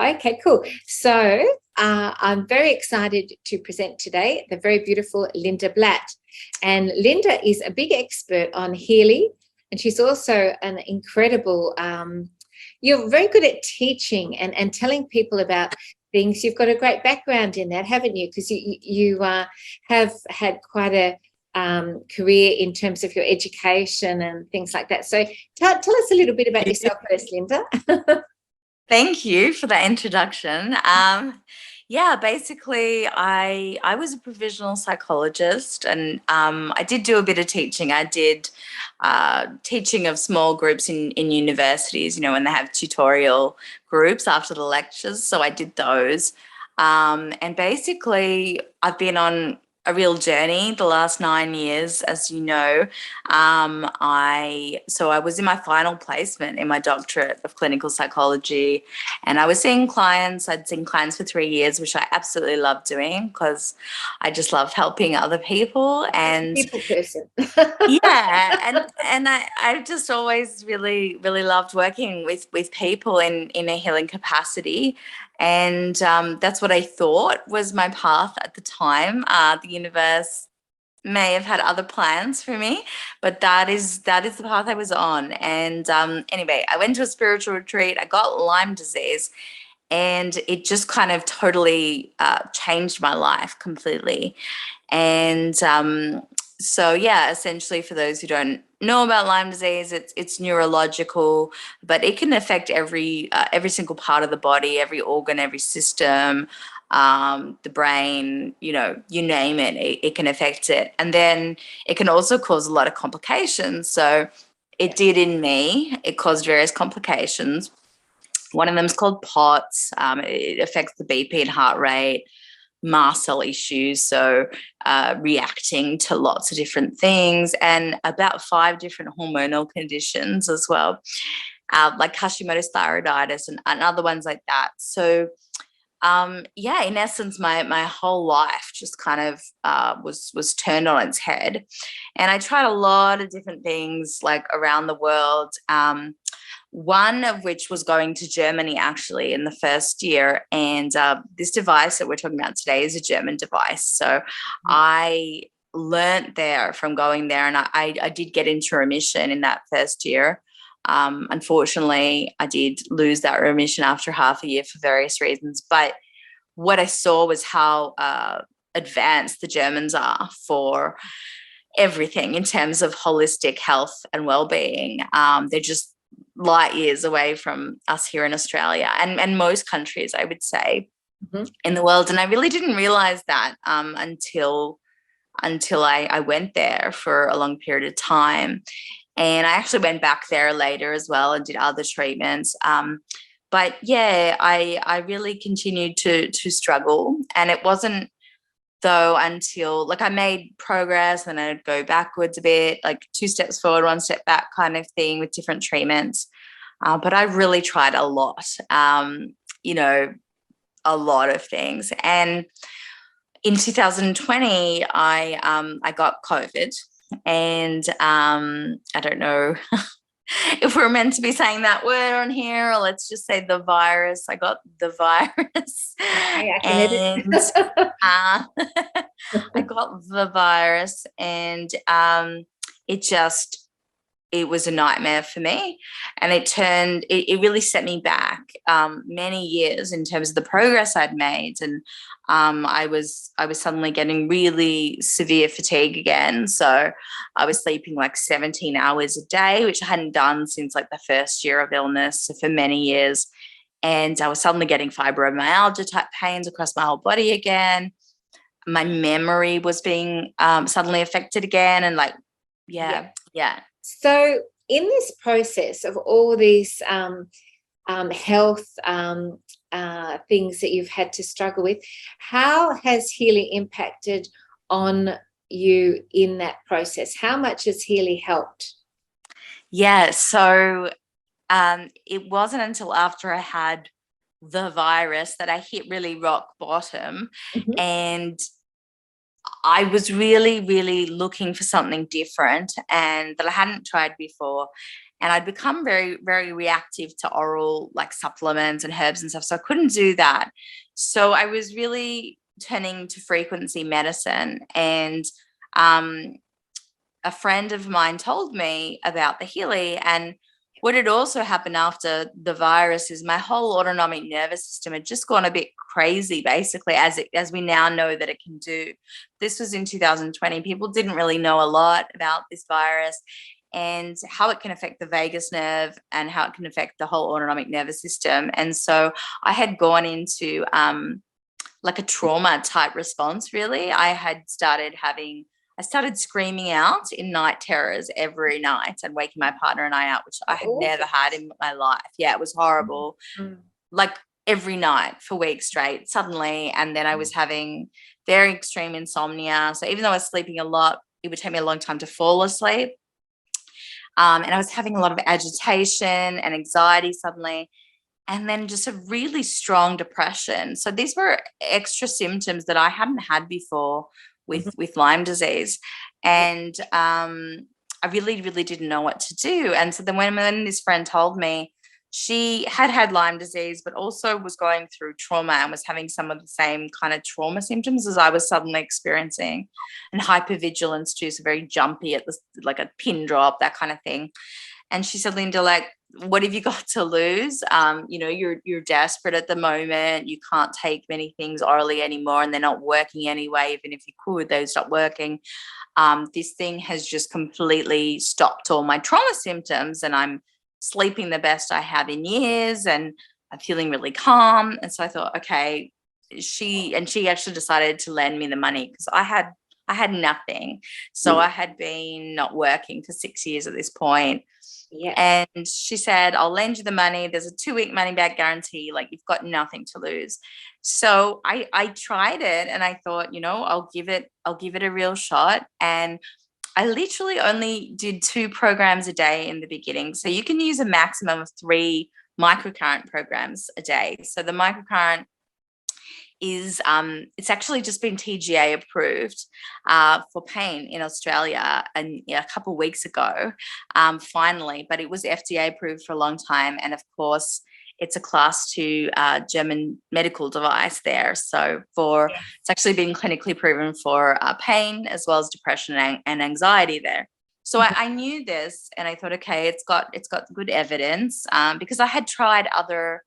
Okay, cool. So I'm very excited to present today the very beautiful Linda Blatt. And Linda is a big expert on Healy, and she's also an incredible, you're very good at teaching and telling people about things. You've got a great background in that, haven't you? Because you have had quite a career in terms of your education and things like that. So tell us a little bit about yourself first, Linda. Thank you for that introduction. Yeah, basically, I was a provisional psychologist, and I did do a bit of teaching. I did teaching of small groups in universities, when they have tutorial groups after the lectures. So I did those. And basically, I've been on a real journey the last 9 years, as you know. I was in my final placement in my doctorate of clinical psychology, and I was seeing clients. I'd seen clients for 3 years, which I absolutely loved doing because I just love helping other people. And people person. yeah, and I've just always really, really loved working with people in a healing capacity. And that's what I thought was my path at the time. The universe may have had other plans for me, but that is the path I was on. And anyway, I went to a spiritual retreat. I got Lyme disease, and it just kind of totally changed my life completely. And so yeah, essentially, for those who don't know about Lyme disease, it's neurological, but it can affect every single part of the body, every organ, every system, the brain, you name it, it can affect it. And then it can also cause a lot of complications. So it did in me. It caused various complications. One of them is called POTS. It affects the BP and heart rate, mast cell issues, so reacting to lots of different things, and about 5 different hormonal conditions as well, like Hashimoto's thyroiditis and other ones like that. So yeah, in essence, my whole life just kind of was turned on its head, and I tried a lot of different things like around the world. One of which was going to Germany actually in the first year. And this device that we're talking about today is a German device. So I learnt there from going there, and I did get into remission in that first year. Unfortunately, I did lose that remission after half a year for various reasons. But what I saw was how advanced the Germans are for everything in terms of holistic health and well-being. They're just light years away from us here in Australia and most countries, I would say, in the world. And I really didn't realize that until I went there for a long period of time. And I actually went back there later as well and did other treatments. But yeah, I really continued to struggle. And it wasn't though until like I made progress, and I'd go backwards a bit, like 2 steps forward, 1 step back kind of thing with different treatments. But I really tried a lot, a lot of things. And in 2020, I got COVID, and I don't know if we're meant to be saying that word on here, or let's just say the virus. I got the virus. And I got the virus, and it was a nightmare for me. And it really set me back many years in terms of the progress I'd made. And I was suddenly getting really severe fatigue again. So I was sleeping like 17 hours a day, which I hadn't done since like the first year of illness, so for many years. And I was suddenly getting fibromyalgia type pains across my whole body again. My memory was being suddenly affected again. And like, yeah. So in this process of all these health things that you've had to struggle with, how has Healy impacted on you in that process? How much has Healy helped? Yeah, so it wasn't until after I had the virus that I hit really rock bottom. And I was really, really looking for something different and that I hadn't tried before. And I'd become very, very reactive to oral like supplements and herbs and stuff. So I couldn't do that. So I was really turning to frequency medicine. And a friend of mine told me about the Healy, and what had also happened after the virus is my whole autonomic nervous system had just gone a bit crazy, basically, as we now know that it can do. This was in 2020. People didn't really know a lot about this virus and how it can affect the vagus nerve and how it can affect the whole autonomic nervous system. And so I had gone into like a trauma type response, really. I started screaming out in night terrors every night and waking my partner and I out, which I had never had in my life. Yeah, it was horrible. Mm-hmm. Like every night for weeks straight, suddenly. And then I was having very extreme insomnia. So even though I was sleeping a lot, it would take me a long time to fall asleep. And I was having a lot of agitation and anxiety suddenly. And then just a really strong depression. So these were extra symptoms that I hadn't had before with Lyme disease. And I really, really didn't know what to do. And so then when this friend told me she had Lyme disease, but also was going through trauma and was having some of the same kind of trauma symptoms as I was suddenly experiencing, and hypervigilance too, so very jumpy at this, like a pin drop, that kind of thing. And she said, Linda, like, what have you got to lose? You're desperate at the moment. You can't take many things orally anymore, and they're not working anyway. Even if you could, they would stop working. This thing has just completely stopped all my trauma symptoms, and I'm sleeping the best I have in years, and I'm feeling really calm. And so I thought, okay, she actually decided to lend me the money because I had nothing. So I had been not working for 6 years at this point. Yeah. And she said, I'll lend you the money. There's a 2-week money back guarantee. Like, you've got nothing to lose. So I tried it, and I thought, I'll give it a real shot. And I literally only did 2 programs a day in the beginning. So you can use a maximum of 3 microcurrent programs a day. So the microcurrent is it's actually just been TGA approved for pain in Australia and a couple of weeks ago, finally, but it was FDA approved for a long time. And of course, it's a class 2 German medical device there. So it's actually been clinically proven for pain as well as depression and anxiety there. So I knew this, and I thought, okay, it's got good evidence because I had tried other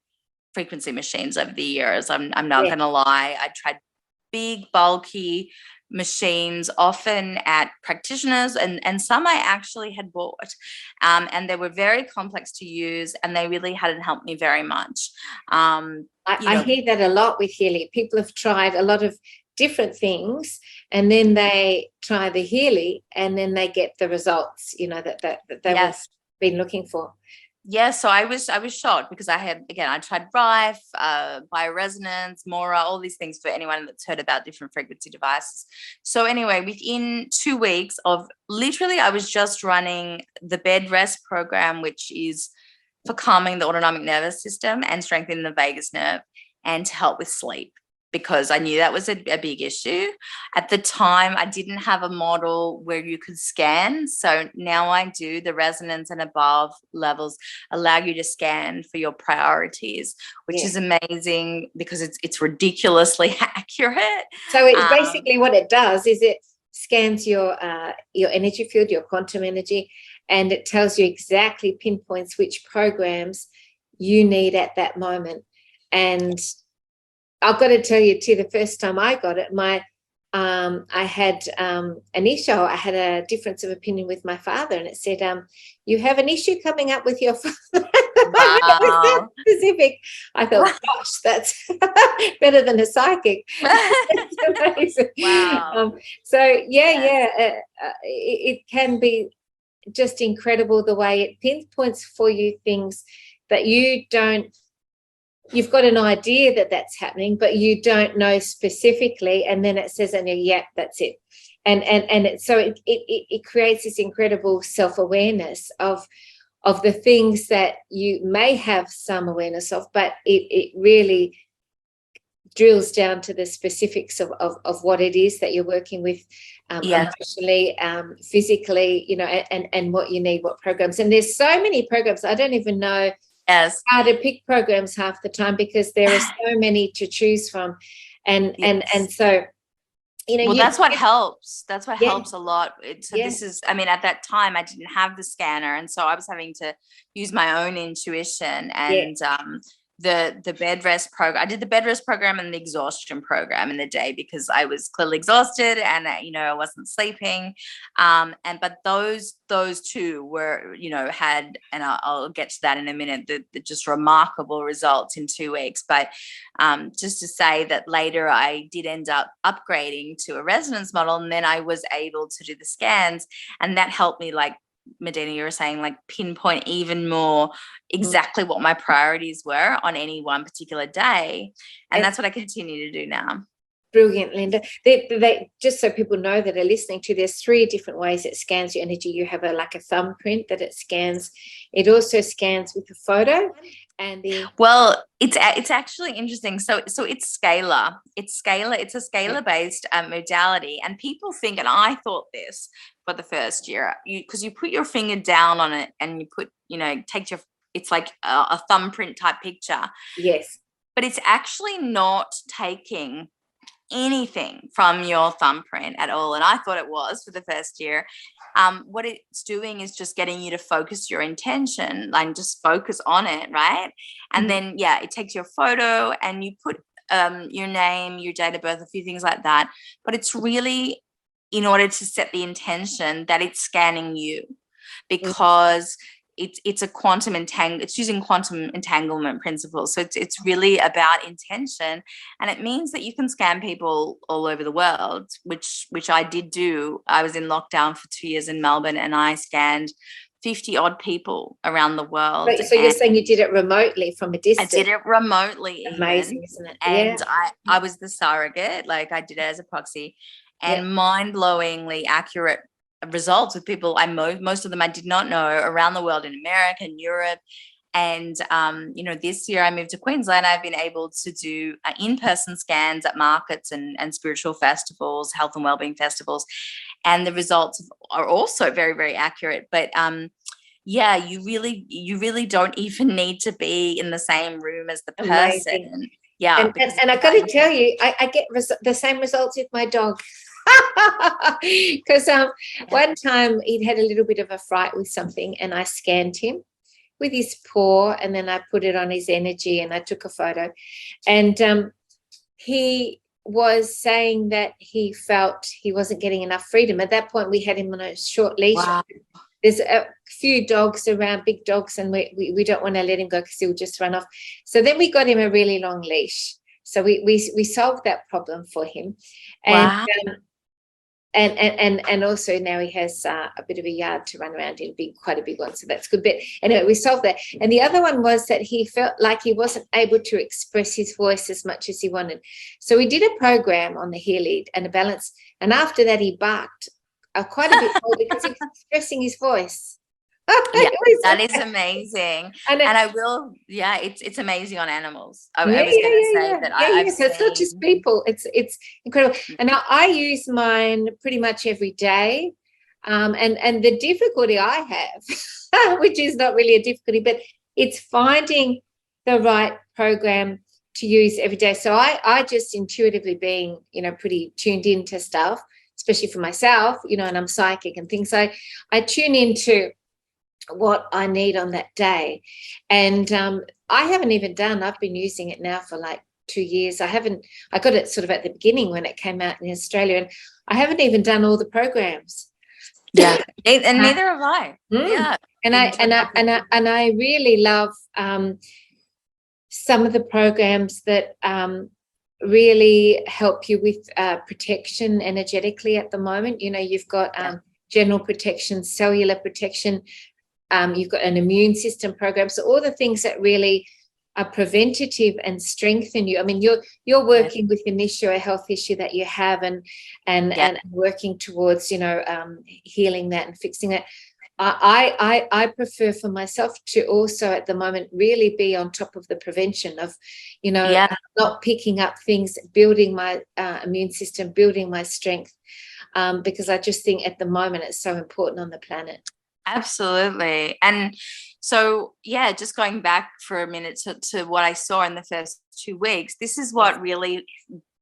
frequency machines over the years. I'm not going to lie. I tried big, bulky machines, often at practitioners, and some I actually had bought. And they were very complex to use, and they really hadn't helped me very much. I hear that a lot with Healy. People have tried a lot of different things, and then they try the Healy, and then they get the results, that they've been looking for. Yeah, so I was shocked because I tried Rife, bioresonance, Mora, all these things for anyone that's heard about different frequency devices. So anyway, within 2 weeks of literally, I was just running the bed rest program, which is for calming the autonomic nervous system and strengthening the vagus nerve and to help with sleep, because I knew that was a big issue. At the time, I didn't have a model where you could scan. So now I do. The resonance and above levels allow you to scan for your priorities, which is amazing because it's ridiculously accurate. So it's basically what it does is it scans your energy field, your quantum energy, and it tells you exactly, pinpoints which programs you need at that moment. And I've got to tell you too, the first time I got it, I had an issue. I had a difference of opinion with my father, and it said, you have an issue coming up with your father. Wow. It was that specific. I thought, gosh, that's better than a psychic. That's amazing. Wow. It can be just incredible the way it pinpoints for you things that you don't. You've got an idea that that's happening, but you don't know specifically, and then it says, that's it. And it creates this incredible self-awareness of the things that you may have some awareness of, but it really drills down to the specifics of what it is that you're working with, emotionally, physically, you know, and what you need, what programs. And there's so many programs. I don't even know how to pick programs half the time, because there are so many to choose from. And so, you know, well, that's what helps. That's what helps a lot. So Yeah. this is, I mean, at that time I didn't have the scanner, and so I was having to use my own intuition. And the bed rest program, I did the bed rest program and the exhaustion program in the day, because I was clearly exhausted and you know, I wasn't sleeping. But those two were, you know, had, and I'll get to that in a minute, the just remarkable results in 2 weeks. But just to say that later I did end up upgrading to a resonance model, and then I was able to do the scans, and that helped me, like MEDYHNE, you were saying, like pinpoint even more exactly what my priorities were on any one particular day. And that's what I continue to do now. Brilliant, Linda. They just so people know that are listening to, there's 3 different ways it scans your energy. You have like a thumbprint that it scans. It also scans with a photo. And well, it's actually interesting. So it's scalar. It's a scalar-based modality. And people think, and I thought this for the first year, because you put your finger down on it and you put, you know, it's like a thumbprint type picture. Yes. But it's actually not taking anything from your thumbprint at all. And I thought it was for the first year. What it's doing is just getting you to focus your intention, like just focus on it, right? And then it takes your photo and you put your name, your date of birth, a few things like that. But it's really in order to set the intention that it's scanning you, because it's a quantum it's using quantum entanglement principles. So it's really about intention, and it means that you can scan people all over the world, which I did do. I was in lockdown for 2 years in Melbourne, and I scanned 50 odd people around the world. So you're saying you did it remotely from a distance? I did it remotely. Amazing, isn't it? And I was the surrogate, like I did it as a proxy, and mind-blowingly accurate results with people most of them I did not know, around the world, in America and Europe. And you know, this year I moved to Queensland. I've been able to do in-person scans at markets and spiritual festivals, health and wellbeing festivals, and the results are also very, very accurate. But you really don't even need to be in the same room as the person. Amazing. And I got to tell you, I get the same results with my dog. Because one time he'd had a little bit of a fright with something, and I scanned him with his paw, and then I put it on his energy, and I took a photo, and he was saying that he felt he wasn't getting enough freedom. At that point we had him on a short leash. Wow. There's a few dogs around, big dogs, and we don't want to let him go because he'll just run off. So then we got him a really long leash. So we solved that problem for him. And wow. And also now he has a bit of a yard to run around in, quite a big one, so that's good. But anyway, we solved that. And the other one was that he felt like he wasn't able to express his voice as much as he wanted. So we did a program on the Healy and a balance, and after that he barked quite a bit more because he was expressing his voice. Yeah, that is amazing. And I will, it's amazing on animals. I was going to say that so it's not just people, it's incredible. And now I use mine pretty much every day. And the difficulty I have, which is not really a difficulty, but it's finding the right program to use every day. So I just intuitively, being, you know, pretty tuned into stuff, especially for myself, you know, and I'm psychic and things, I tune into what I need on that day. And I haven't even I've been using it now for like 2 years. I got it sort of at the beginning when it came out in Australia, and I haven't even done all the programs. Yeah. And neither have I. Yeah. And I really love some of the programs that really help you with protection energetically at the moment. You know, you've got general protection, cellular protection, you've got an immune system program. So all the things that really are preventative and strengthen you. I mean, you're working with an issue, a health issue that you have, and working towards, you know, healing that and fixing it. I prefer for myself to also at the moment really be on top of the prevention of, not picking up things, building my immune system, building my strength, because I just think at the moment it's so important on the planet. Absolutely. And so, yeah, just going back for a minute to what I saw in the first 2 weeks, this is what really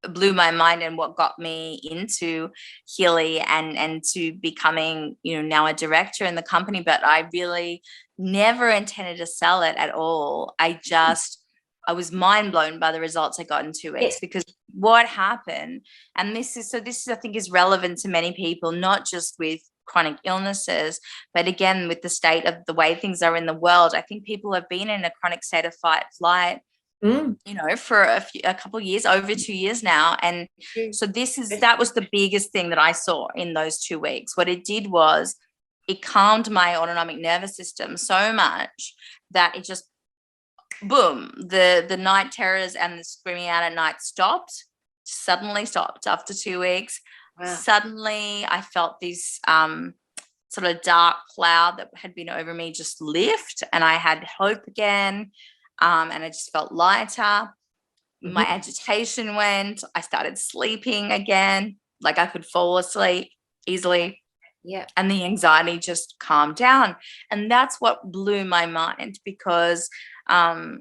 blew my mind and what got me into Healy and to becoming, now a director in the company. But I really never intended to sell it at all. I was mind blown by the results I got in 2 weeks, because what happened, and this is I think is relevant to many people, not just with chronic illnesses, but again, with the state of the way things are in the world. I think people have been in a chronic state of fight, flight, for a couple of years, over 2 years now. And so that was the biggest thing that I saw in those 2 weeks. What it did was it calmed my autonomic nervous system so much that it just, boom, the night terrors and the screaming out at night suddenly stopped after 2 weeks. Wow. Suddenly I felt this sort of dark cloud that had been over me just lift, and I had hope again, and I just felt lighter. Mm-hmm. My agitation went. I started sleeping again, like I could fall asleep easily. Yeah. And the anxiety just calmed down. And that's what blew my mind, because I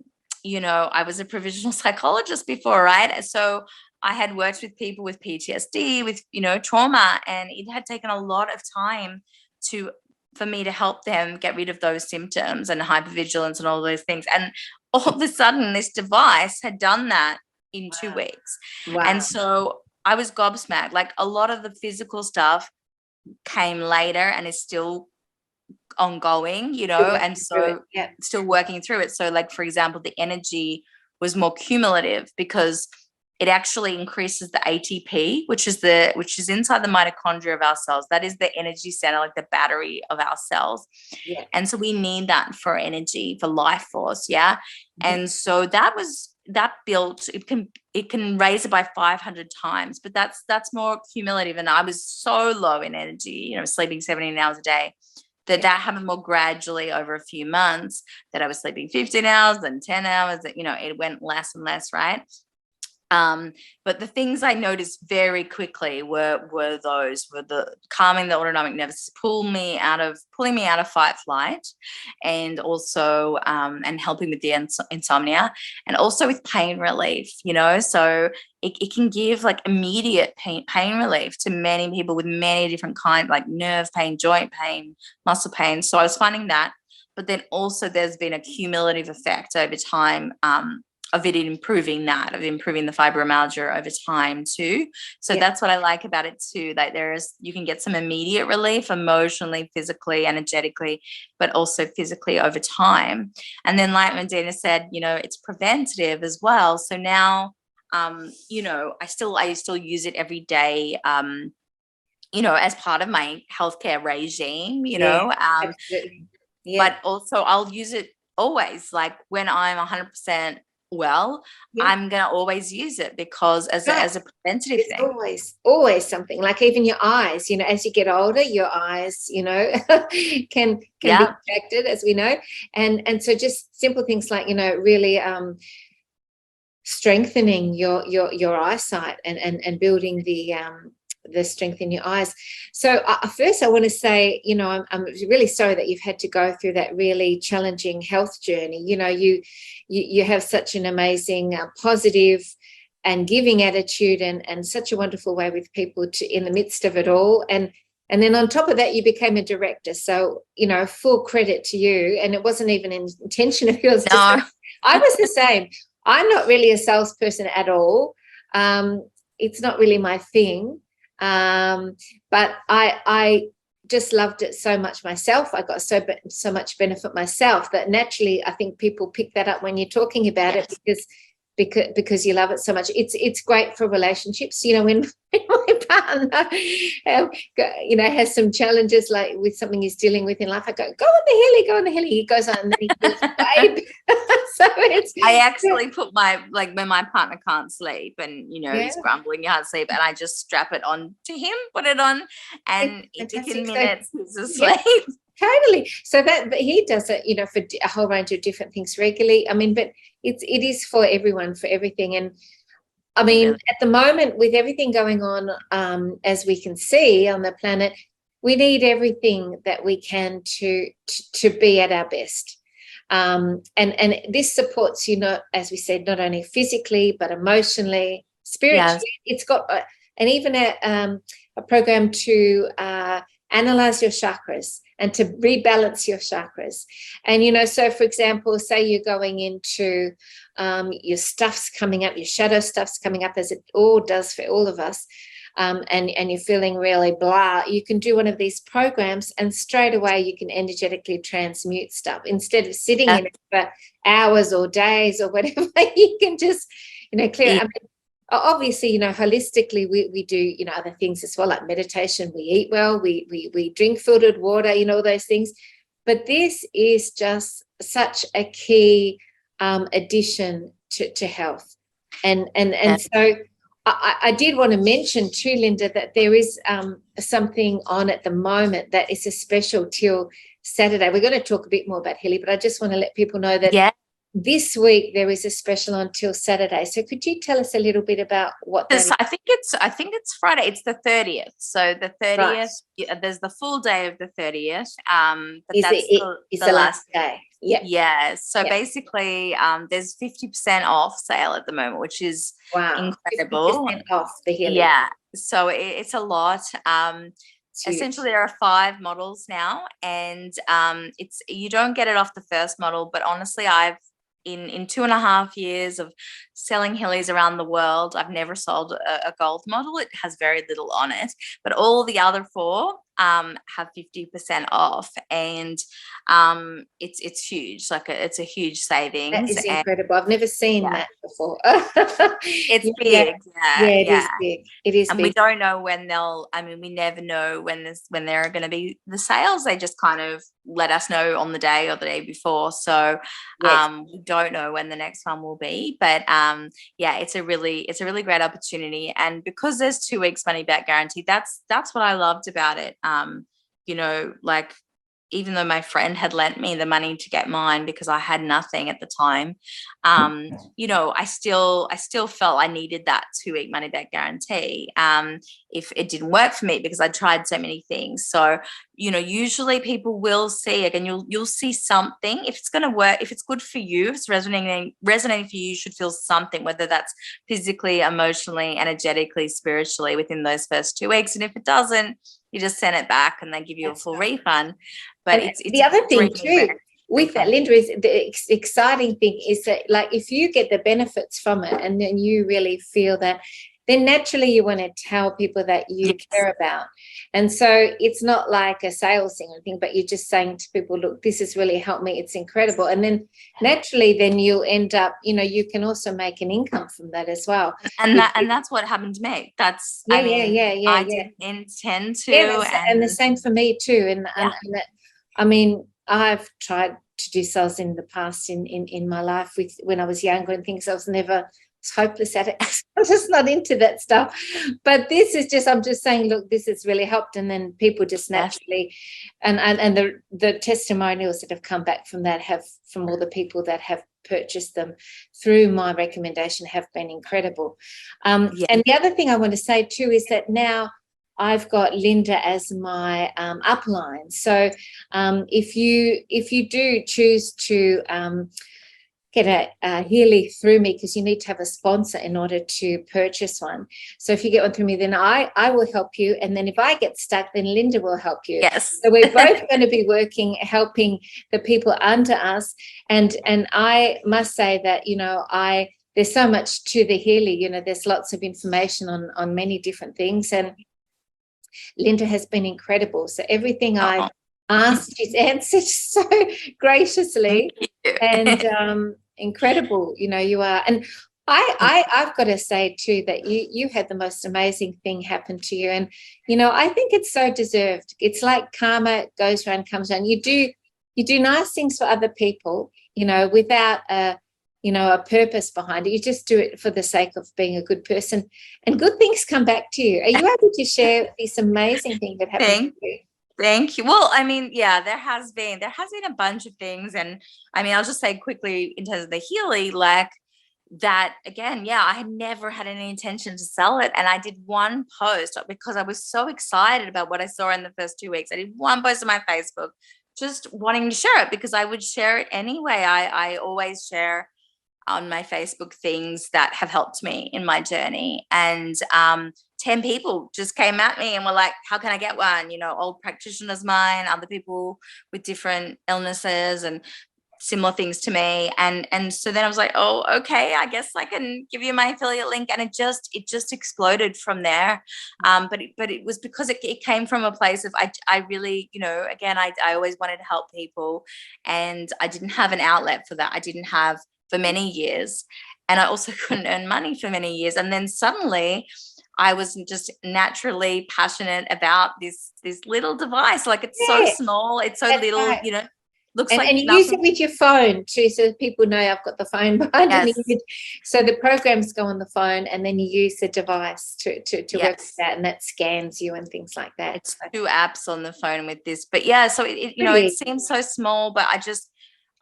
was a provisional psychologist before, right? So I had worked with people with PTSD, with, trauma, and it had taken a lot of time for me to help them get rid of those symptoms and hypervigilance and all those things. And all of a sudden, this device had done that in 2 weeks. Wow. And so I was gobsmacked. Like, a lot of the physical stuff came later and is still ongoing, and so still working through it. So, like, for example, the energy was more cumulative because it actually increases the ATP, which is inside the mitochondria of our cells. That is the energy center, like the battery of our cells. Yeah. And so we need that for energy, for life force. Yeah. Mm-hmm. And so that built, it can raise it by 500 times, but that's more cumulative. And I was so low in energy, sleeping 17 hours a day, that happened more gradually over a few months, that I was sleeping 15 hours, then 10 hours, that, it went less and less, right? But the things I noticed very quickly were the calming the autonomic nervous system, pulling me out of fight flight, and also and helping with the insomnia, and also with pain relief. So it can give like immediate pain relief to many people with many different kinds, like nerve pain, joint pain, muscle pain. So I was finding that, but then also there's been a cumulative effect over time. Of improving the fibromyalgia over time too. So that's what I like about it too. Like, you can get some immediate relief emotionally, physically, energetically, but also physically over time. And then, like Medina said, it's preventative as well. So now, I still use it every day, as part of my healthcare regime, absolutely. But also I'll use it always, like when I'm 100% well, I'm gonna always use it, because as a preventative it's thing. always something, like even your eyes, as you get older, your eyes can be affected, as we know, and so just simple things like really strengthening your eyesight and building the strength in your eyes. So first I want to say, I'm really sorry that you've had to go through that really challenging health journey. You have such an amazing positive and giving attitude, and such a wonderful way with people in the midst of it all. And then on top of that, you became a director. So, full credit to you. And it wasn't even an intention of yours. No. I was the same. I'm not really a salesperson at all. It's not really my thing. But I just loved it so much myself. I got so much benefit myself that naturally I think people pick that up when you're talking about it, because you love it so much. It's great for relationships. When my partner has some challenges, like with something he's dealing with in life, I go on the Healy. He goes on and then he goes, babe. So I actually put when my partner can't sleep and he's grumbling, he can't sleep, and I just strap it on to him, put it on, and in 15 minutes he's asleep. Totally. So that, but he does it, for a whole range of different things regularly. I mean, but it is for everyone, for everything. And I mean, at the moment, with everything going on, as we can see on the planet, we need everything that we can to be at our best. And this supports you, not, as we said, not only physically but emotionally, spiritually. It's got and even a program to analyze your chakras and to rebalance your chakras. And so for example, say you're going into your stuff's coming up, your shadow stuff's coming up, as it all does for all of us, and you're feeling really blah, you can do one of these programs and straight away you can energetically transmute stuff instead of sitting in it for hours or days or whatever. You can just clear it. I mean, obviously, holistically, we do, other things as well, like meditation. We eat well, we drink filtered water, all those things. But this is just such a key addition to health. And so I did want to mention too, Linda, that there is something on at the moment that is a special till Saturday. We're going to talk a bit more about Healy, but I just want to let people know that this week there is a special until Saturday. So could you tell us a little bit about what that is? I think it's Friday. It's the 30th. So the 30th, there's the full day of the 30th. But it's the last day. Yeah. Yeah. So basically, there's 50% off sale at the moment, which is incredible. 50% off the Healy. Yeah. So it's a lot. Essentially, there are 5 models now, and you don't get it off the first model. But honestly, I've in 2.5 years of selling Healys around the world, I've never sold a gold model. It has very little on it, but all the other 4 have 50% off, and it's huge. Like it's a huge savings. That is incredible. I've never seen that before. It's big. It is big. It is and big. We don't know when we never know when there are going to be the sales. They just kind of let us know on the day or the day before. So we don't know when the next one will be, but it's a really great opportunity. And because there's 2 weeks money back guarantee, that's what I loved about it. Like, even though my friend had lent me the money to get mine because I had nothing at the time, I still felt I needed that 2-week money back guarantee if it didn't work for me, because I tried so many things. So, usually people will see it, and you'll see something. If it's going to work, if it's good for you, if it's resonating for you, you should feel something, whether that's physically, emotionally, energetically, spiritually, within those first 2 weeks. And if it doesn't, you just send it back and they give you a full refund. But it's the other thing too with that, Linda, is the exciting thing is that, like, if you get the benefits from it and then you really feel that, then naturally you want to tell people that you care about. And so it's not like a sales thing or anything, but you're just saying to people, look, this has really helped me. It's incredible. And then naturally then you'll end up, you can also make an income from that as well. And that's what happened to me. That's, I didn't intend to. And the same for me too. And I mean, I've tried to do sales in the past in my life when I was younger and things. I was hopeless at it. I'm just not into that stuff. But this is just, I'm just saying, look, this has really helped. And then people just naturally, and the testimonials that have come back from that from all the people that have purchased them through my recommendation have been incredible. And the other thing I want to say too is that now I've got Linda as my upline. So if you do choose to get a Healy through me, because you need to have a sponsor in order to purchase one. So if you get one through me, then I will help you. And then if I get stuck, then Linda will help you. Yes. So we're both going to be helping the people under us. And I must say that, there's so much to the Healy, there's lots of information on many different things. And Linda has been incredible. So everything I've asked, she's answered so graciously. And incredible, you are. And I've got to say too that you had the most amazing thing happen to you. And I think it's so deserved. It's like karma goes around, comes around. You do nice things for other people, without a purpose behind it. You just do it for the sake of being a good person, and good things come back to you. Are you able to share this amazing thing that happened to you? Thank you. Well, I mean, yeah, there has been a bunch of things. And I mean, I'll just say quickly in terms of the Healy, like that again, yeah, I had never had any intention to sell it. And I did one post because I was so excited about what I saw in the first 2 weeks. I did one post on my Facebook, just wanting to share it because I would share it anyway. I always share on my Facebook things that have helped me in my journey. And 10 people just came at me and were like, how can I get one? You know, old practitioners mine, other people with different illnesses and similar things to me. And so then I was like, oh, okay, I guess I can give you my affiliate link. And it just exploded from there. But it was because it came from a place of I really, you know, again, I always wanted to help people, and I didn't have an outlet for that. I didn't have for many years, and I also couldn't earn money for many years. And then suddenly I was just naturally passionate about this little device. Like it's so small, it's so little, right. you know, looks and, like and you nothing. use it with your phone too, so people know I've got the phone behind me. So the programs go on the phone, and then you use the device to work with that, and that scans you and things like that. It's 2 apps on the phone with this, but yeah, so it you know, it seems so small, but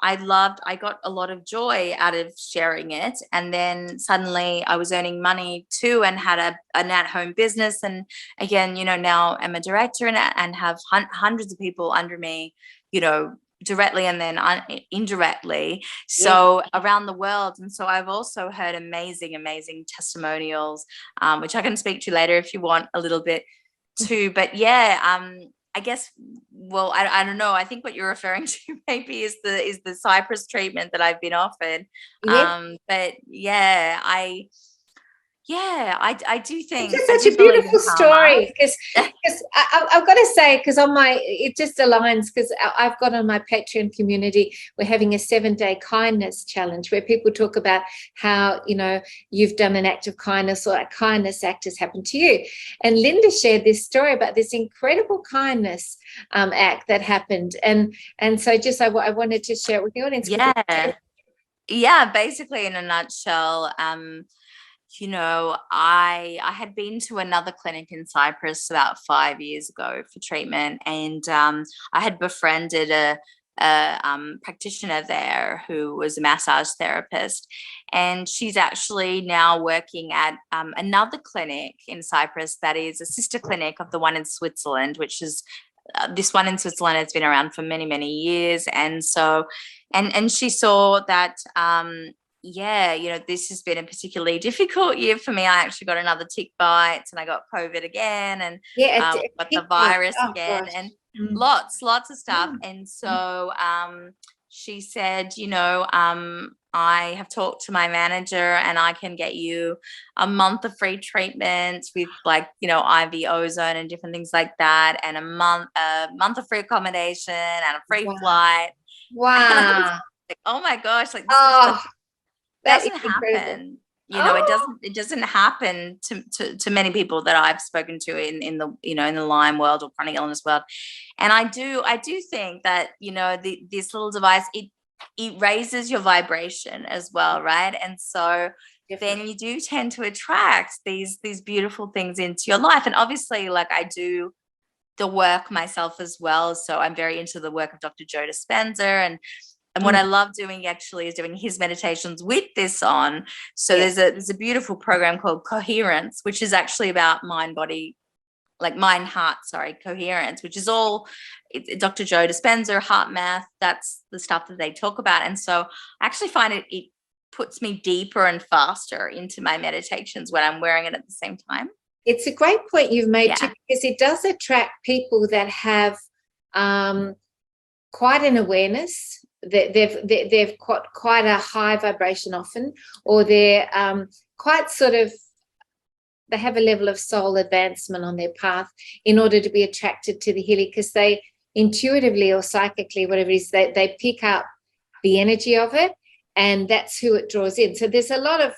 I got a lot of joy out of sharing it. And then suddenly I was earning money too, and had an at-home business. And again, you know, now I'm a director and have hundreds of people under me, you know, directly and then indirectly, so around the world. And so I've also heard amazing testimonials, which I can speak to later if you want a little bit too. But yeah, I guess, well, I don't know. I think what you're referring to maybe is the Cyprus treatment that I've been offered. But yeah, I do think it's just such a beautiful story, because I've got to say, because it just aligns, because I've got on my Patreon community, we're having a 7-day kindness challenge where people talk about how, you know, you've done an act of kindness or a kindness act has happened to you. And Linda shared this story about this incredible kindness act that happened. And so just I wanted to share it with the audience. Yeah, basically in a nutshell, you know, I had been to another clinic in Cyprus about 5 years ago for treatment, and I had befriended a practitioner there who was a massage therapist, and she's actually now working at another clinic in Cyprus that is a sister clinic of the one in Switzerland, which is this one in Switzerland has been around for many years. And so and she saw that yeah, you know, this has been a particularly difficult year for me. I actually got another tick bite, and I got COVID again, and got the virus again, and lots of stuff. And so she said, you know, I have talked to my manager, and I can get you a month of free treatments with, like, you know, IV ozone and different things like that, and a month of free accommodation and a free flight. Wow. Like, oh my gosh, like this doesn't happen. You know, it doesn't happen to many people that I've spoken to in the, you know, in the Lyme world or chronic illness world. And I do think that, you know, this little device, it raises your vibration as well, right? And so then you do tend to attract these beautiful things into your life. And obviously, like, I do the work myself as well, so I'm very into the work of Dr. Joe Dispenza, and what I love doing actually is doing his meditations with this on. So there's a beautiful program called Coherence, which is actually about mind, heart, coherence, which is all Dr. Joe Dispenza, heart math. That's the stuff that they talk about. And so I actually find it puts me deeper and faster into my meditations when I'm wearing it at the same time. It's a great point you've made too, because it does attract people that have quite an awareness. They've got quite a high vibration often, or they're quite sort of, they have a level of soul advancement on their path in order to be attracted to the Healy, because they intuitively or psychically, whatever it is, they pick up the energy of it, and that's who it draws in. So there's a lot of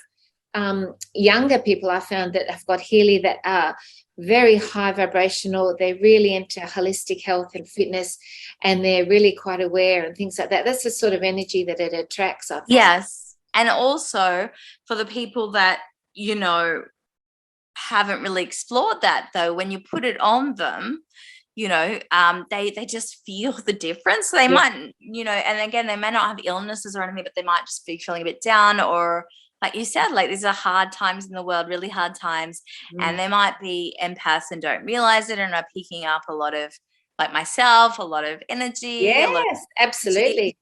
younger people I found that have got Healy that are very high vibrational. They're really into holistic health and fitness, and they're really quite aware and things like that. That's the sort of energy that it attracts, I think. Yes. And also for the people that, you know, haven't really explored that, though, when you put it on them, they just feel the difference. So they might, and again, they may not have illnesses or anything, but they might just be feeling a bit down, or like you said, like these are hard times in the world, really hard times. And they might be empaths and don't realize it and are picking up a lot of, like myself, a lot of energy. Yes, absolutely.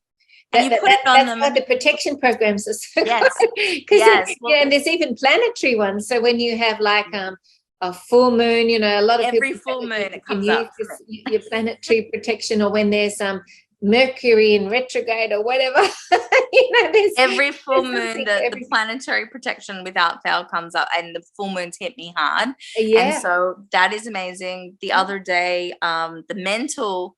And you put it on them. That's why the protection programs are so yes, good. Because and there's even planetary ones. So when you have like a full moon, a lot of every people full moon it can comes use up your planetary protection, or when there's Mercury in retrograde or whatever. There's every full moon the planetary protection without fail comes up, and the full moons hit me hard. And so that is amazing. The other day the mental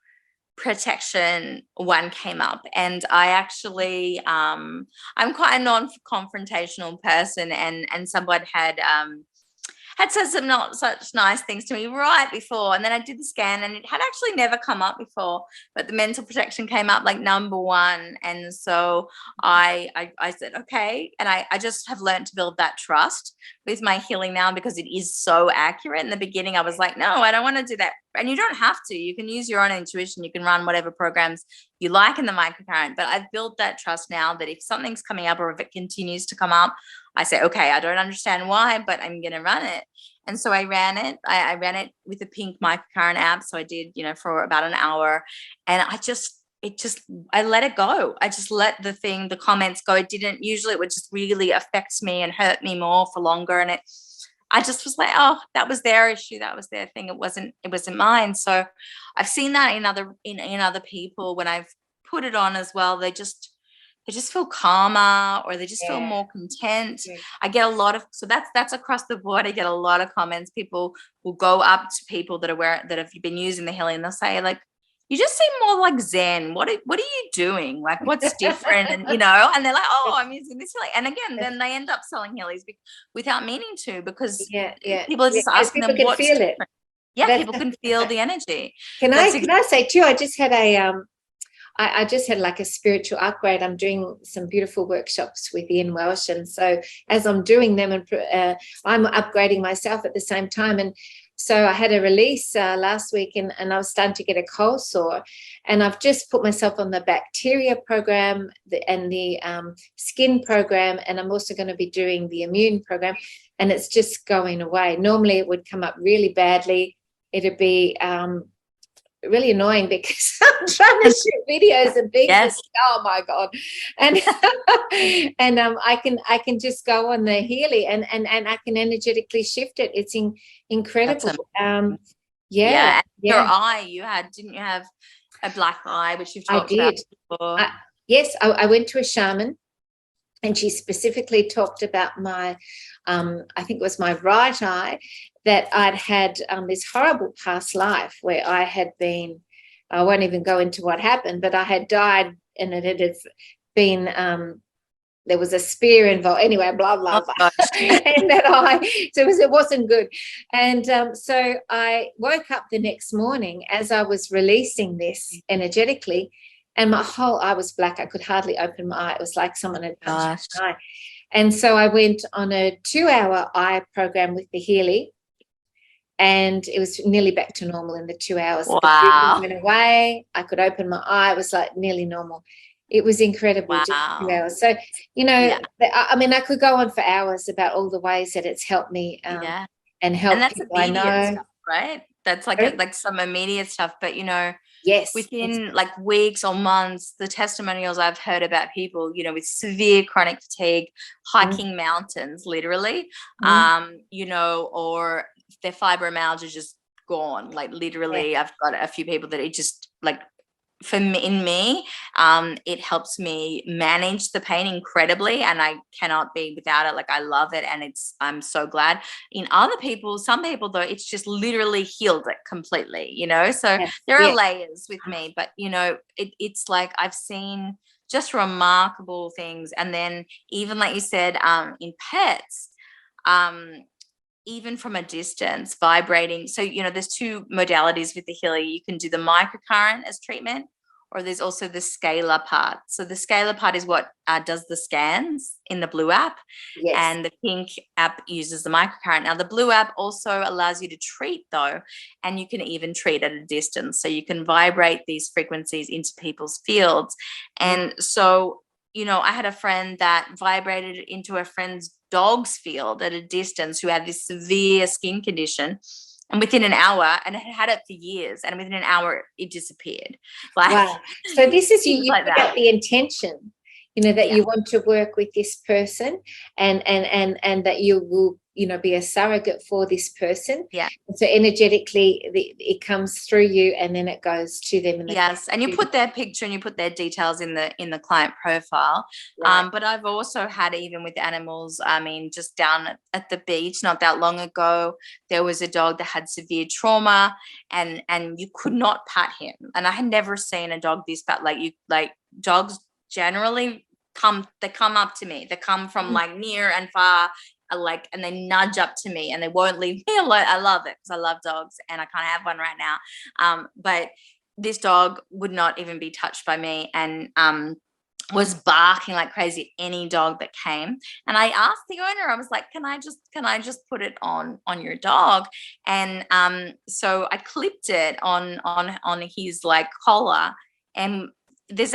protection one came up, and I actually I'm quite a non-confrontational person, and someone had said some not such nice things to me right before, and then I did the scan and it had actually never come up before, but the mental protection came up like number one. And so I said okay, and I just have learned to build that trust with my healing now, because it is so accurate. In the beginning I was like, no, I don't want to do that. And you don't have to. You can use your own intuition. You can run whatever programs you like in the microcurrent. But I've built that trust now that if something's coming up or if it continues to come up, I say, okay, I don't understand why, but I'm going to run it. And so I ran it. I ran it with the pink microcurrent app. So I did, for about an hour, and I let it go. I just let the comments go. Usually it would just really affect me and hurt me more for longer. And I just was like, oh, that was their issue. That was their thing. It wasn't mine. So I've seen that in other people when I've put it on as well. They just feel calmer, or they just feel more content. I get a lot of, so that's across the board. I get a lot of comments. People will go up to people that have been using the healing, and they'll say like, you just seem more like Zen. What are you doing? Like, what's different? And, and they're like, oh, I'm using this healing. And again, then they end up selling healings without meaning to, because people are just asking them what's different. Yeah, people can feel the energy. Can I say too, I just had I just had like a spiritual upgrade. I'm doing some beautiful workshops with Ian Welsh. And so as I'm doing them, and I'm upgrading myself at the same time. And so I had a release last week, and I was starting to get a cold sore, and I've just put myself on the bacteria program and the skin program, and I'm also going to be doing the immune program, and it's just going away. Normally it would come up really badly. It'd be really annoying because I'm trying to shoot videos and things. Oh my God. And and I can just go on the Healy and I can energetically shift it. It's incredible. Your eye, didn't you have a black eye, which you've talked about before? Yes, I went to a shaman, and she specifically talked about my I think it was my right eye, that I'd had this horrible past life where I had been, I won't even go into what happened, but I had died, and it had been, there was a spear involved. Anyway, blah, blah, blah. And that it wasn't good. And so I woke up the next morning as I was releasing this energetically, and my whole eye was black. I could hardly open my eye. It was like someone had punched my eye. And so I went on a 2-hour eye program with the Healy, and it was nearly back to normal in the 2 hours. Wow. The went away. I could open my eye. It was like nearly normal. It was incredible. Wow. Just 2 hours. So, I mean, I could go on for hours about all the ways that it's helped me and helped and that's people I know. Stuff, right? That's like some immediate stuff, but yes, within like weeks or months, the testimonials I've heard about people, with severe chronic fatigue, hiking mountains, literally, or their fibromyalgia just gone. Like literally, I've got a few people that it just like, for me, it helps me manage the pain incredibly, and I cannot be without it. Like I love it, and I'm so glad. In other people, some people though, it's just literally healed it completely, so there are layers with me, but it's like I've seen just remarkable things. And then even like you said, in pets, even from a distance, vibrating. So, there's two modalities with the Healy. You can do the microcurrent as treatment, or there's also the scalar part. So the scalar part is what does the scans in the blue app, and the pink app uses the microcurrent. Now, the blue app also allows you to treat, though, and you can even treat at a distance. So you can vibrate these frequencies into people's fields. And so, you know, I had a friend that vibrated into a friend's dog's field at a distance who had this severe skin condition. And within an hour, and it had it for years, and within an hour it disappeared. Like, wow. So this is you like put out the intention, you know, that Yeah. you want to work with this person, and that you will, you know, be a surrogate for this person. Yeah. And so energetically it comes through you, and then it goes to them. And Yes, and you put their picture and you put their details in the client profile. Right. But I've also had, even with animals, I mean, just down at the beach not that long ago, there was a dog that had severe trauma, and you could not pat him. And I had never seen a dog this bad. Like dogs generally come up to me. They come from like near and far, and they nudge up to me and they won't leave me alone. I love it because I love dogs, and I can't have one right now. But this dog would not even be touched by me, and was barking like crazy at any dog that came. And I asked the owner, I was like, can I just put it on your dog? And so I clipped it on his like collar. And there's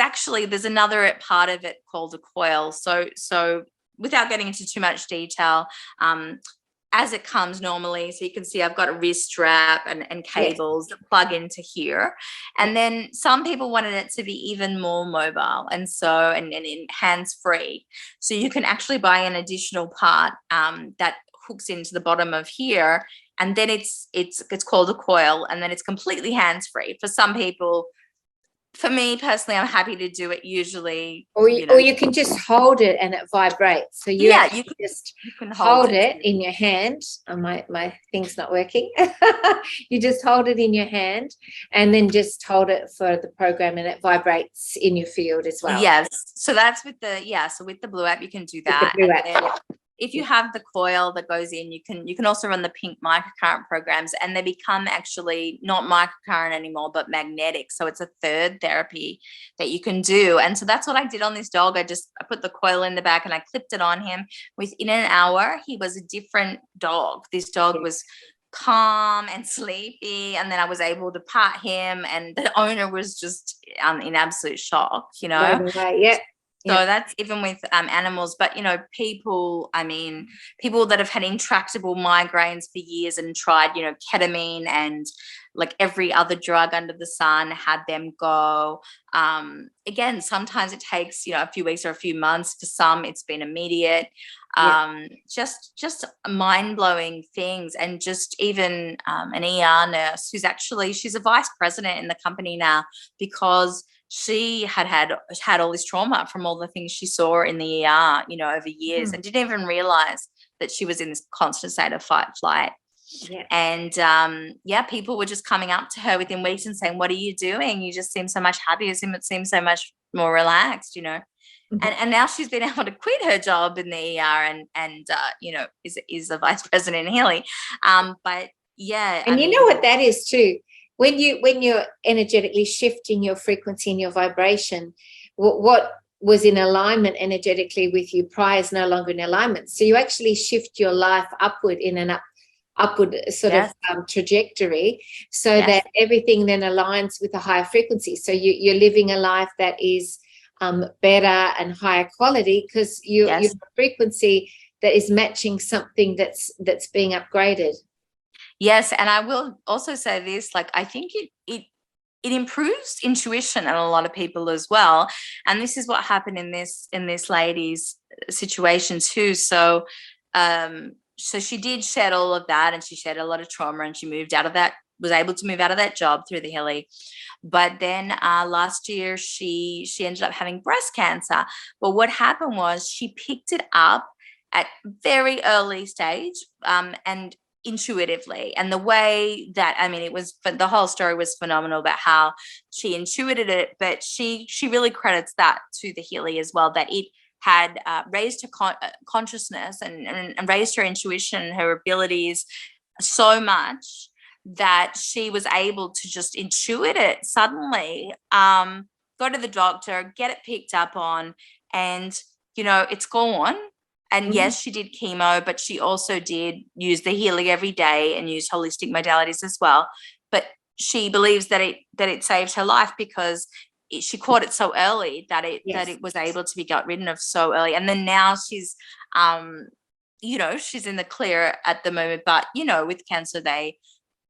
another part of it called a coil. So without getting into too much detail, as it comes normally, so you can see I've got a wrist strap and cables that plug into here. And then some people wanted it to be even more mobile, and so and hands-free. So you can actually buy an additional part that hooks into the bottom of here, and then it's called a coil, and then it's completely hands-free. For some people, for me personally, I'm happy to do it usually. Or you can just hold it and it vibrates. So you can hold it in your hand. Oh, my thing's not working. You just hold it in your hand and then just hold it for the program, and it vibrates in your field as well. Yes. So that's with the blue app, you can do that. With the blue app. If you have the coil that goes in, you can also run the pink microcurrent programs, and they become actually not microcurrent anymore, but magnetic. So it's a third therapy that you can do. And so that's what I did on this dog. I put the coil in the back and I clipped it on him. Within an hour, he was a different dog. This dog was calm and sleepy, and then I was able to pat him, and the owner was just in absolute shock, you know. Right. Yeah. So that's even with animals. But, you know, people that have had intractable migraines for years and tried, you know, ketamine and like every other drug under the sun, had them go. Again, sometimes it takes, you know, a few weeks or a few months. For some, it's been immediate. Just mind-blowing things. And just even an ER nurse she's a vice president in the company now, because she had all this trauma from all the things she saw in the ER, you know, over years, and didn't even realize that she was in this constant state of fight, flight. Yeah. And people were just coming up to her within weeks and saying, "What are you doing? You just seem so much happier. You seem so much more relaxed," you know. And now she's been able to quit her job in the ER and you know, is a vice president in Healy. But yeah, and you know what that is too. When you're energetically shifting your frequency and your vibration, what was in alignment energetically with you prior is no longer in alignment. So you actually shift your life upward in an upward sort of trajectory, so that everything then aligns with a higher frequency. So you're living a life that is better and higher quality, because you're a frequency that is matching something that's being upgraded. Yes, and I will also say this, like, I think it improves intuition in a lot of people as well. And this is what happened in this lady's situation too. So so she did shed all of that, and she shed a lot of trauma, and she was able to move out of that job through the Healy. But then last year she ended up having breast cancer. But what happened was she picked it up at very early stage, and intuitively. And the way that, I mean, the whole story was phenomenal about how she intuited it, but she really credits that to the Healy as well, that it had raised her consciousness and raised her intuition, her abilities so much that she was able to just intuit it suddenly, go to the doctor, get it picked up on, and, you know, it's gone. And yes, she did chemo, but she also did use the Healy every day and use holistic modalities as well. But she believes that it saved her life because she caught it so early that it was able to be got rid of so early. And then now she's, you know, she's in the clear at the moment. But, you know, with cancer, they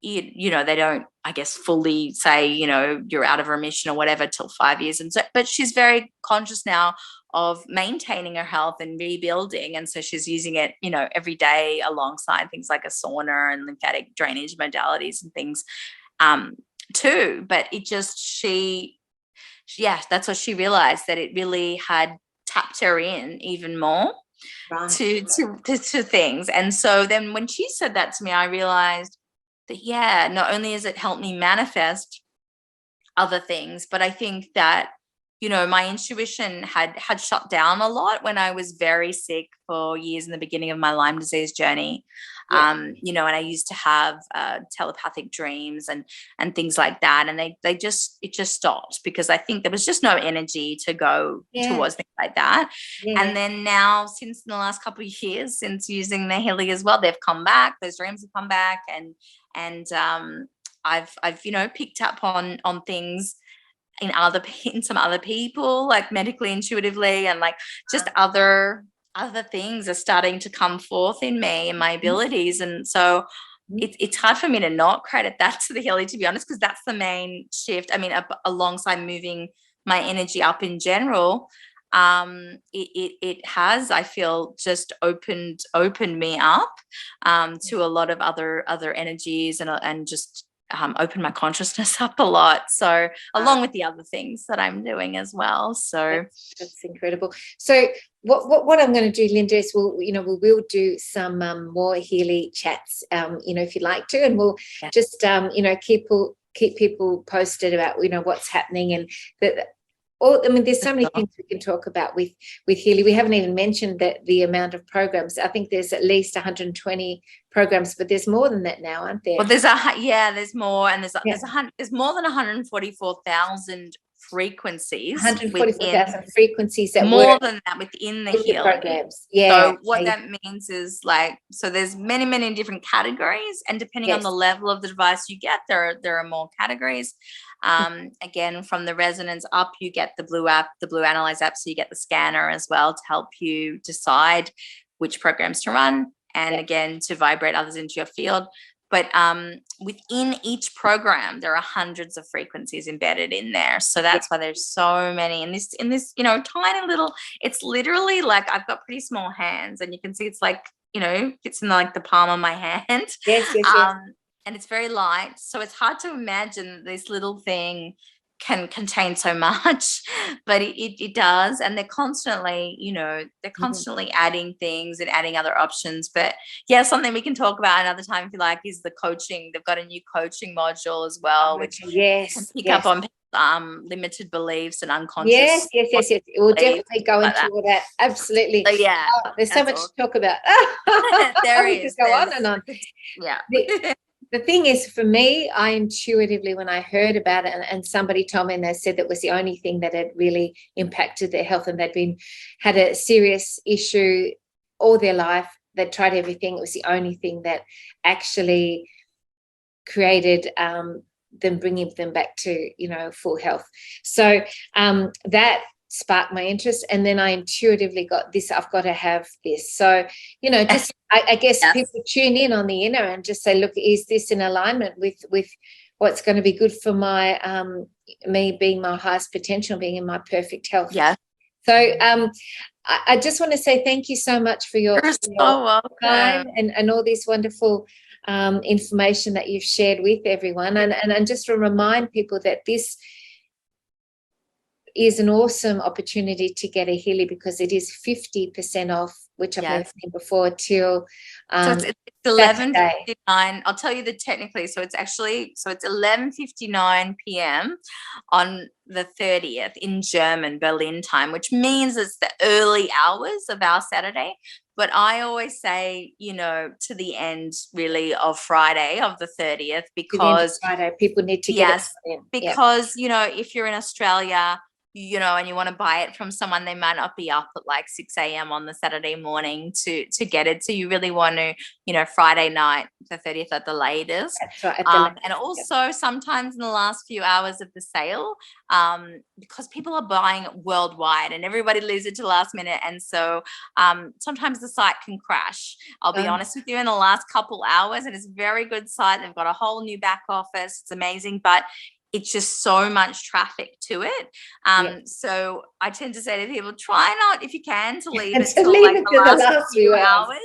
don't, I guess, fully say, you know, you're out of remission or whatever till 5 years. And so, but she's very conscious now of maintaining her health and rebuilding. And so she's using it, you know, every day alongside things like a sauna and lymphatic drainage modalities and things too. But it just, that's what she realized, that it really had tapped her in even more to things. And so then when she said that to me, I realized that, not only has it helped me manifest other things, but I think that, you know, my intuition had shut down a lot when I was very sick for years in the beginning of my Lyme disease journey. You know, and I used to have telepathic dreams and things like that. And it just stopped because I think there was just no energy to go towards things like that. And then now, since in the last couple of years, since using the Healy as well, they've come back, those dreams have come back, and I've you know, picked up on things in some other people, like medically, intuitively, and like just other things are starting to come forth in me and my abilities. And so it's hard for me to not credit that to the Healy, to be honest, because that's the main shift. I mean, alongside moving my energy up in general, it has, I feel, just opened me up to a lot of other energies and just opened my consciousness up a lot. So along with the other things that I'm doing as well. So that's incredible. So what I'm going to do, Linda, is we'll do some more Healy chats, you know, if you'd like to, and we'll just you know, keep people posted about, you know, what's happening. And I mean, there's so many things we can talk about with Healy. We haven't even mentioned the amount of programs. I think there's at least 120 programs, but there's more than that now, aren't there? Well, there's more, and there's more than 144,000 frequencies. 144,000 frequencies that more than that within the Healy programs. So what that means is, like, so there's many different categories, and depending on the level of the device you get, there are more categories. Again, from the resonance up, you get the Blue app, the Blue Analyze app, so you get the scanner as well to help you decide which programs to run, and again, to vibrate others into your field. But within each program, there are hundreds of frequencies embedded in there. So that's why there's so many in this, you know, tiny little, it's literally like, I've got pretty small hands, and you can see it's like, you know, fits in like the palm of my hand. Yes. And it's very light. So it's hard to imagine this little thing can contain so much, but it does. And they're constantly, you know, adding things and adding other options. But something we can talk about another time, if you like, is the coaching. They've got a new coaching module as well, which can pick up on limited beliefs and unconscious. Yes. We'll definitely go into all that. Absolutely. So, there's so much to talk about. There is. Just go on and on. Yeah. The thing is, for me, I intuitively, when I heard about it, and somebody told me, and they said that was the only thing that had really impacted their health, and they'd had a serious issue all their life. They'd tried everything. It was the only thing that actually created them, bringing them back to, you know, full health. So that sparked my interest, and then I intuitively got this. I've got to have this. So, you know, just I guess people tune in on the inner and just say, look, is this in alignment with what's going to be good for my me being my highest potential, being in my perfect health? So I just want to say thank you so much for your time and all this wonderful information that you've shared with everyone, and just to remind people that this is an awesome opportunity to get a Healy, because it is 50% off, which I've never seen before, till so it's 11:59. I'll tell you technically. So it's 11:59 p.m. on the 30th in German Berlin time, which means it's the early hours of our Saturday. But I always say, you know, to the end really of Friday of the 30th, because Friday people need to get it in. Because you know, if you're in Australia, and you want to buy it from someone, they might not be up at like 6 a.m. on the Saturday morning to get it. So you really want to, Friday night, the 30th at the latest. That's right. At the latest, and also sometimes in the last few hours of the sale, because people are buying worldwide and everybody leaves it to the last minute. And so sometimes the site can crash. I'll be honest with you, in the last couple hours, and it's a very good site. They've got a whole new back office. It's amazing, but it's just so much traffic to it. So I tend to say to people, try not, if you can, to leave it till like the last few hours.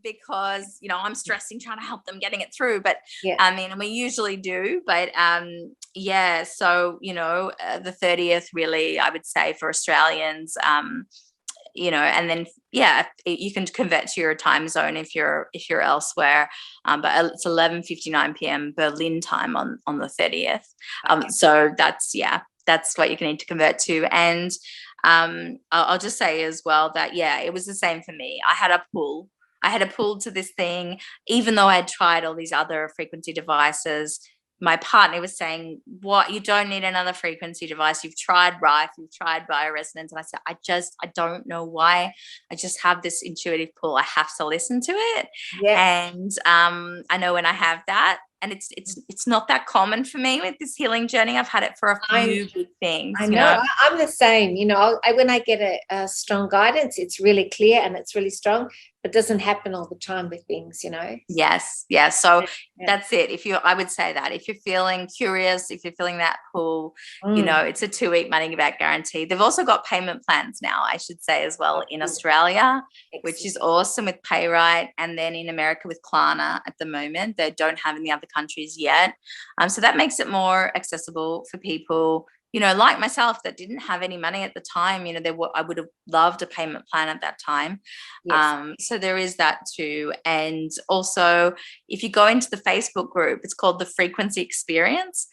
Because, I'm stressing trying to help them getting it through. But and we usually do. But so, the 30th really, I would say for Australians, and then you can convert to your time zone if you're elsewhere, but it's 11:59 p.m. Berlin time on the 30th. So that's what you can need to convert to. And I'll just say as well that it was the same for me. I had a pull to this thing, even though I had tried all these other frequency devices. My partner was saying, what, you don't need another frequency device. You've tried Rife, you've tried bioresonance. And I said, I don't know why. I just have this intuitive pull. I have to listen to it. And I know when I have that, and it's not that common for me with this healing journey. I've had it for a few big things. I know. I'm the same. When I get a strong guidance, it's really clear and it's really strong. It doesn't happen all the time with things, Yes. So that's it. I would say that if you're feeling curious, if you're feeling that pull, it's a 2-week money back guarantee. They've also got payment plans now, I should say, as well, in Australia, which is awesome, with PayRight, and then in America with Klarna at the moment. They don't have in the other countries yet. So that makes it more accessible for people, like myself, that didn't have any money at the time. I would have loved a payment plan at that time. So there is that too. And also, if you go into the Facebook group, it's called the Frequency Experience.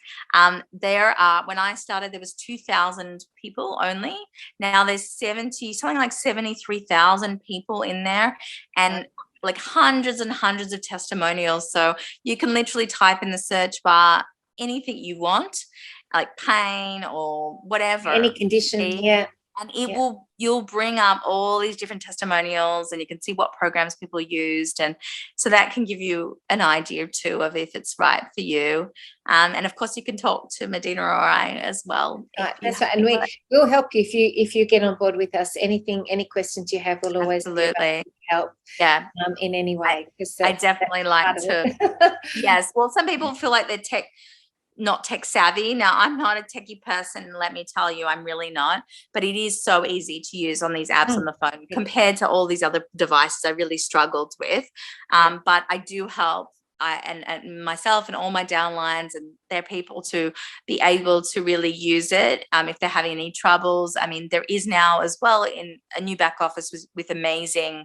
There are, when I started, there was 2,000 people only. Now there's something like 73,000 people in there, and like hundreds and hundreds of testimonials. So you can literally type in the search bar anything you want, like pain or whatever, any condition, and you'll bring up all these different testimonials, and you can see what programs people used, and so that can give you an idea too of if it's right for you. And of course, you can talk to Medina or I as well. That's right, and we'll help you if you get on board with us. Any questions you have, we'll always help. In any way. I definitely like to. Yes, well, some people feel like they're not tech savvy. Now, I'm not a techie person, let me tell you, I'm really not, but it is so easy to use on these apps on the phone compared to all these other devices I really struggled with. But I do help and myself and all my downlines and their people to be able to really use it if they're having any troubles. I mean, there is now as well in a new back office with amazing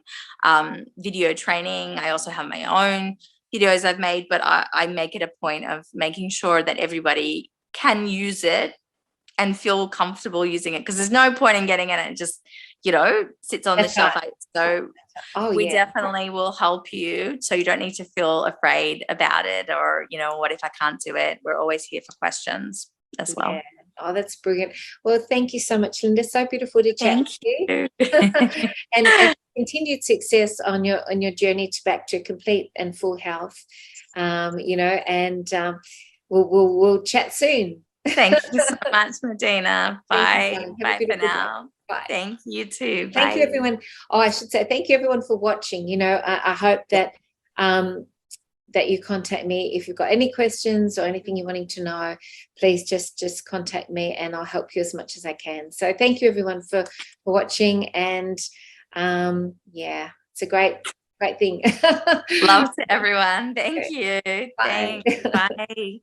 video training. I also have my own videos I've made, but I make it a point of making sure that everybody can use it and feel comfortable using it, because there's no point in getting it and it just, sits on the shelf. So we definitely will help you, so you don't need to feel afraid about it or, what if I can't do it? We're always here for questions as well. Oh, that's brilliant. Well, thank you so much, Linda. So beautiful to chat with you. and continued success on your journey back to complete and full health. And we'll chat soon. Thank you so much, Medina. Bye. Bye for now. Bye. Thank you too. Thank you, everyone. Oh, I should say thank you, everyone, for watching. I hope that that you contact me if you've got any questions or anything you're wanting to know. Please just contact me and I'll help you as much as I can. So thank you, everyone, for watching. And it's a great thing. Love to everyone. Thank you. Bye. Thanks. Bye.